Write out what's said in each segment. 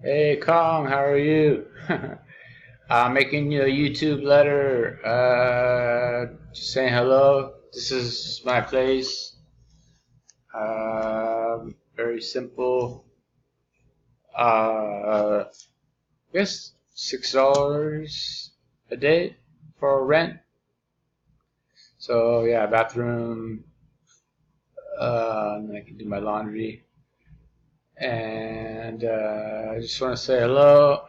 Hey Kong, how are you? I'm making you a YouTube letter, just saying hello. This is my place. Very simple. I guess $6 a day for rent. So yeah, bathroom. And I can do my laundry. And I just want to say hello.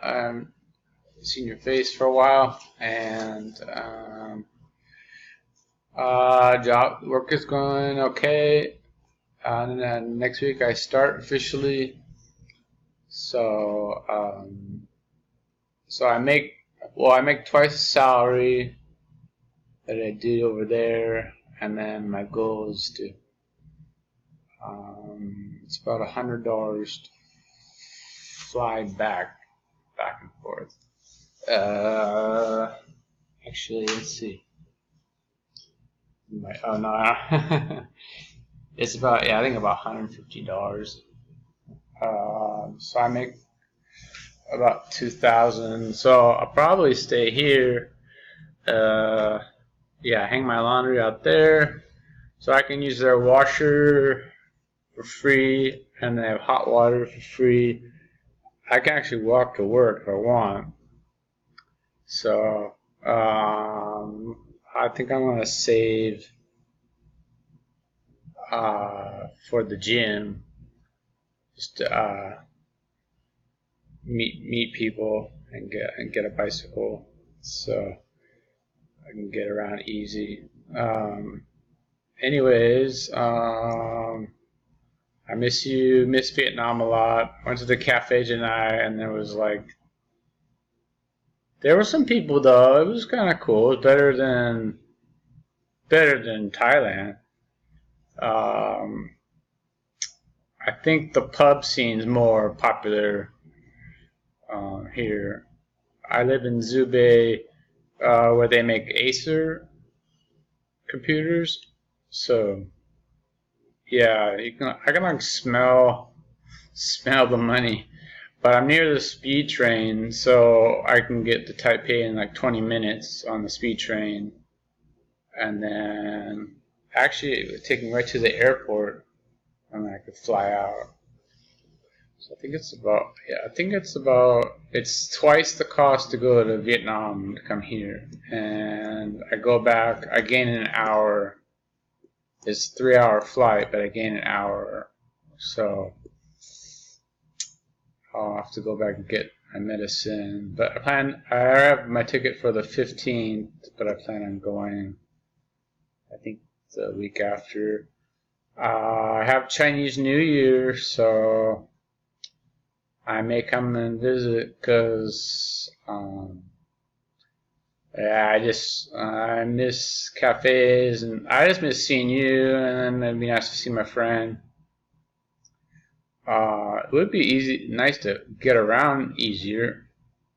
Seen your face for a while, and job work is going okay. And then next week I start officially. So so I make twice the salary that I did over there, and then my goal is to it's about $100 to fly back and forth. Actually, let's see. Oh no, it's about I think about $150. So I make about 2,000. So I'll probably stay here. Uh, hang my laundry out there, so I can use their washer for free, and they have hot water for free. I can actually walk to work if I want. So I think I'm gonna save for the gym, just meet people and get a bicycle, so I can get around easy. Anyways, I miss Vietnam a lot. Went to the cafe tonight, and there were some people though. It was kind of cool. It was better than Thailand. Um, I think the pub scene's more popular here. I live in Zubei, where they make Acer computers. So yeah, I can like smell the money. But I'm near the speed train, so I can get to Taipei in like 20 minutes on the speed train, and then actually it would take me right to the airport, and I could fly out. So it's twice the cost to go to Vietnam to come here, and I go back. I gain an hour. It's a 3 hour flight, but I gain an hour, so I'll have to go back and get my medicine. But I have my ticket for the 15th, but I plan on going, I think, the week after. I have Chinese New Year, so I may come and visit because, I miss cafes, and I just miss seeing you, and then it'd be nice to see my friend. It would be nice to get around easier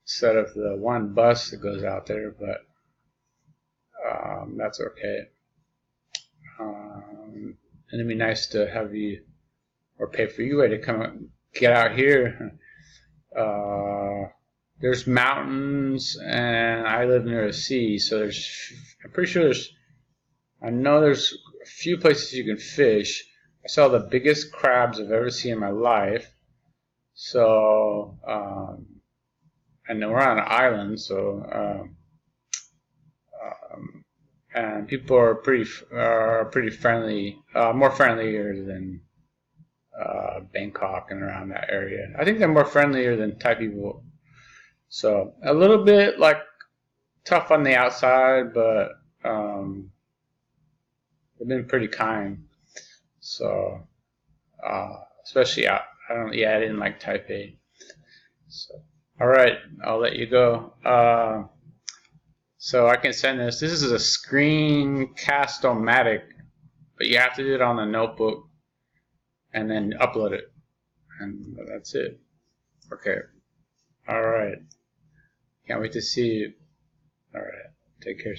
instead of the one bus that goes out there, but that's okay. And it'd be nice to have you, or pay for you to come get out here. There's mountains, and I live near a sea, so I'm pretty sure I know there's a few places you can fish. I saw the biggest crabs I've ever seen in my life. So, and we're on an island, so, and people are pretty friendly, more friendlier than Bangkok and around that area. I think they're more friendlier than Thai people. So a little bit like tough on the outside, but they've been pretty kind. So especially out, I didn't like Taipei. So all right, I'll let you go. So I can send this. This is a Screencast-O-Matic, but you have to do it on the notebook and then upload it, and that's it. Okay. All right. Can't wait to see you. All right. Take care.